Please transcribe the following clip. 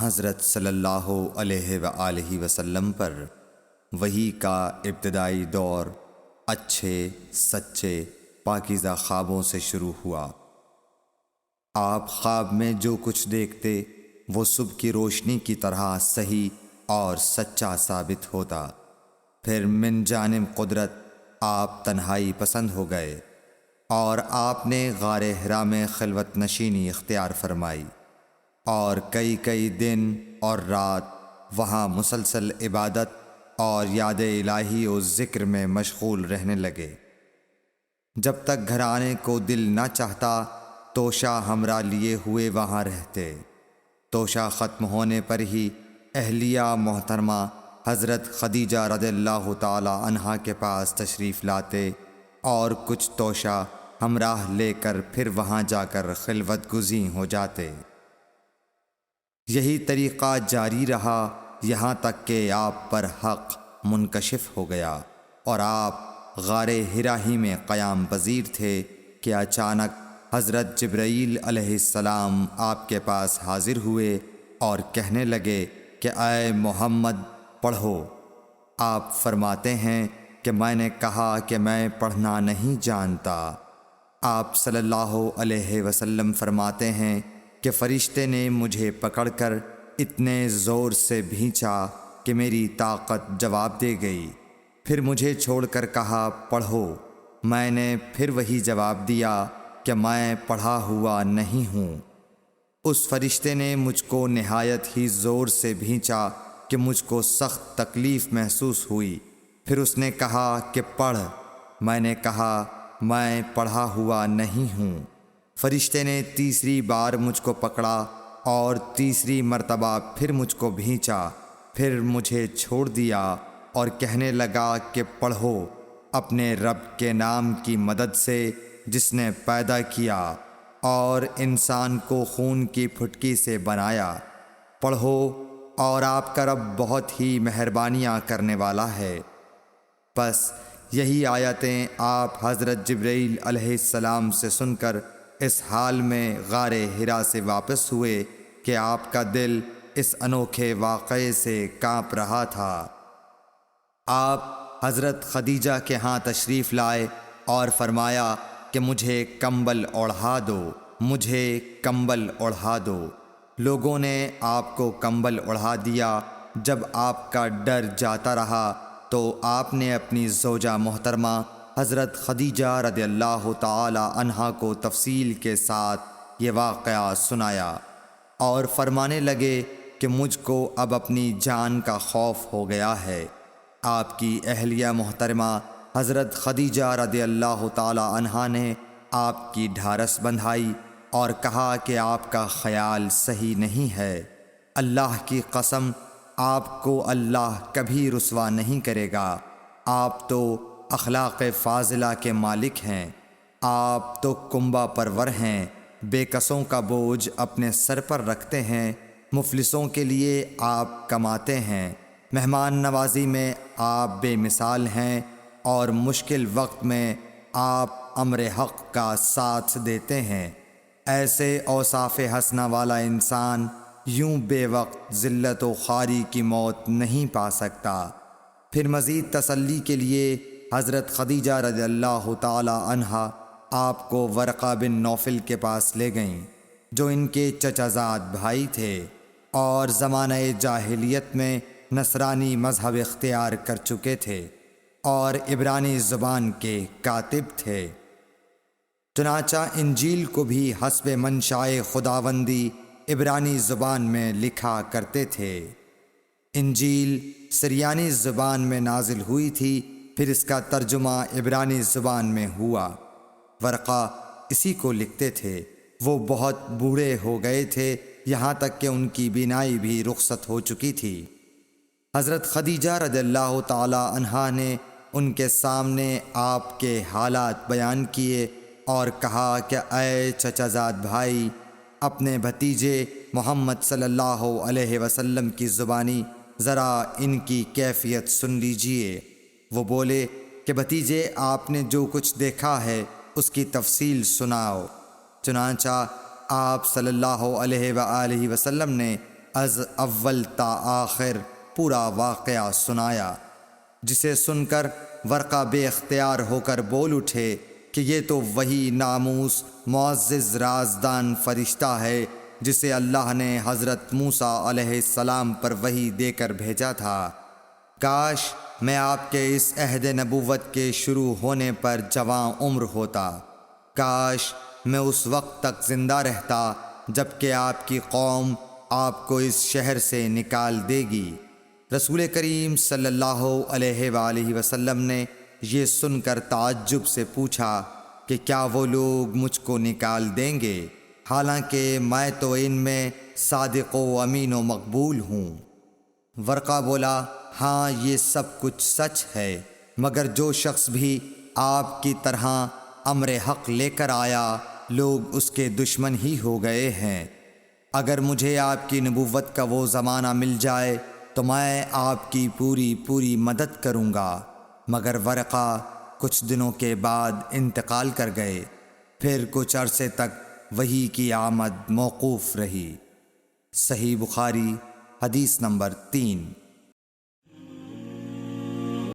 حضرت صلی اللہ علیہ وآلہ وسلم پر وحی کا ابتدائی دور اچھے سچے پاکیزہ خوابوں سے شروع ہوا۔ آپ خواب میں جو کچھ دیکھتے وہ صبح کی روشنی کی طرح صحیح اور سچا ثابت ہوتا۔ پھر من جانب قدرت آپ تنہائی پسند ہو گئے اور آپ نے غار حرا میں خلوت نشینی اختیار فرمائی اور کئی دن اور رات وہاں مسلسل عبادت اور یاد الہی و ذکر میں مشغول رہنے لگے۔ جب تک گھر آنے کو دل نہ چاہتا توشہ ہمراہ لیے ہوئے وہاں رہتے۔ توشہ ختم ہونے پر ہی اہلیہ محترمہ حضرت خدیجہ رضی اللہ تعالی عنہا کے پاس تشریف لاتے اور کچھ توشہ ہمراہ لے کر پھر وہاں جا کر خلوت گزین ہو جاتے۔ یہی طریقہ جاری رہا یہاں تک کہ آپ پر حق منکشف ہو گیا اور آپ غار حرا ہی میں قیام پذیر تھے کہ اچانک حضرت جبرائیل علیہ السلام آپ کے پاس حاضر ہوئے اور کہنے لگے کہ اے محمد پڑھو۔ آپ فرماتے ہیں کہ میں نے کہا کہ میں پڑھنا نہیں جانتا۔ آپ صلی اللہ علیہ وسلم فرماتے ہیں کہ فرشتے نے مجھے پکڑ کر اتنے زور سے بھینچا کہ میری طاقت جواب دے گئی۔ پھر مجھے چھوڑ کر کہا پڑھو۔ میں نے پھر وہی جواب دیا کہ میں پڑھا ہوا نہیں ہوں۔ اس فرشتے نے مجھ کو نہایت ہی زور سے بھینچا کہ مجھ کو سخت تکلیف محسوس ہوئی۔ پھر اس نے کہا کہ پڑھ۔ میں نے کہا میں پڑھا ہوا نہیں ہوں۔ فرشتے نے تیسری بار مجھ کو پکڑا اور تیسری مرتبہ پھر مجھ کو بھینچا۔ پھر مجھے چھوڑ دیا اور کہنے لگا کہ پڑھو اپنے رب کے نام کی مدد سے جس نے پیدا کیا اور انسان کو خون کی پھٹکی سے بنایا۔ پڑھو اور آپ کا رب بہت ہی مہربانیاں کرنے والا ہے۔ بس یہی آیتیں آپ حضرت جبرائیل علیہ السلام سے سن کر اس حال میں غار حرا سے واپس ہوئے کہ آپ کا دل اس انوکھے واقعے سے کانپ رہا تھا۔ آپ حضرت خدیجہ کے ہاں تشریف لائے اور فرمایا کہ مجھے کمبل اوڑھا دو، مجھے کمبل اوڑھا دو۔ لوگوں نے آپ کو کمبل اوڑھا دیا۔ جب آپ کا ڈر جاتا رہا تو آپ نے اپنی زوجہ محترمہ حضرت خدیجہ رضی اللہ تعالی عنہا کو تفصیل کے ساتھ یہ واقعہ سنایا اور فرمانے لگے کہ مجھ کو اب اپنی جان کا خوف ہو گیا ہے۔ آپ کی اہلیہ محترمہ حضرت خدیجہ رضی اللہ تعالی عنہا نے آپ کی ڈھارس بندھائی اور کہا کہ آپ کا خیال صحیح نہیں ہے۔ اللہ کی قسم آپ کو اللہ کبھی رسوا نہیں کرے گا۔ آپ تو اخلاق فاضلہ کے مالک ہیں۔ آپ تو کنبہ پرور ہیں، بے کسوں کا بوجھ اپنے سر پر رکھتے ہیں، مفلسوں کے لیے آپ کماتے ہیں، مہمان نوازی میں آپ بے مثال ہیں اور مشکل وقت میں آپ امر حق کا ساتھ دیتے ہیں۔ ایسے اوصاف حسنہ والا انسان یوں بے وقت ذلت و خواری کی موت نہیں پا سکتا۔ پھر مزید تسلی کے لیے حضرت خدیجہ رضی اللہ تعالی عنہا آپ کو ورقہ بن نوفل کے پاس لے گئیں جو ان کے چچا زاد بھائی تھے اور زمانہ جاہلیت میں نصرانی مذہب اختیار کر چکے تھے اور عبرانی زبان کے کاتب تھے۔ چنانچہ انجیل کو بھی حسب منشائے خداوندی عبرانی زبان میں لکھا کرتے تھے۔ انجیل سریانی زبان میں نازل ہوئی تھی، پھر اس کا ترجمہ عبرانی زبان میں ہوا۔ ورقہ اسی کو لکھتے تھے۔ وہ بہت بوڑھے ہو گئے تھے، یہاں تک کہ ان کی بینائی بھی رخصت ہو چکی تھی۔ حضرت خدیجہ رضی اللہ تعالی عنہا نے ان کے سامنے آپ کے حالات بیان کیے اور کہا کہ اے چچا زاد بھائی، اپنے بھتیجے محمد صلی اللہ علیہ وسلم کی زبانی ذرا ان کی کیفیت سن لیجئے۔ وہ بولے کہ بھتیجے آپ نے جو کچھ دیکھا ہے اس کی تفصیل سناؤ۔ چنانچہ آپ صلی اللہ علیہ وآلہ وسلم نے از اول تا آخر پورا واقعہ سنایا، جسے سن کر ورقہ بے اختیار ہو کر بول اٹھے کہ یہ تو وہی ناموس معزز رازدان فرشتہ ہے جسے اللہ نے حضرت موسیٰ علیہ السلام پر وحی دے کر بھیجا تھا۔ کاش میں آپ کے اس عہد نبوت کے شروع ہونے پر جواں عمر ہوتا، کاش میں اس وقت تک زندہ رہتا جب کہ آپ کی قوم آپ کو اس شہر سے نکال دے گی۔ رسول کریم صلی اللہ علیہ وآلہ وسلم نے یہ سن کر تعجب سے پوچھا کہ کیا وہ لوگ مجھ کو نکال دیں گے، حالانکہ میں تو ان میں صادق و امین و مقبول ہوں؟ ورقہ بولا، ہاں یہ سب کچھ سچ ہے، مگر جو شخص بھی آپ کی طرح امر حق لے کر آیا لوگ اس کے دشمن ہی ہو گئے ہیں۔ اگر مجھے آپ کی نبوت کا وہ زمانہ مل جائے تو میں آپ کی پوری مدد کروں گا، مگر ورقہ کچھ دنوں کے بعد انتقال کر گئے، پھر کچھ عرصے تک وحی کی آمد موقوف رہی۔ صحیح بخاری حدیث نمبر 3۔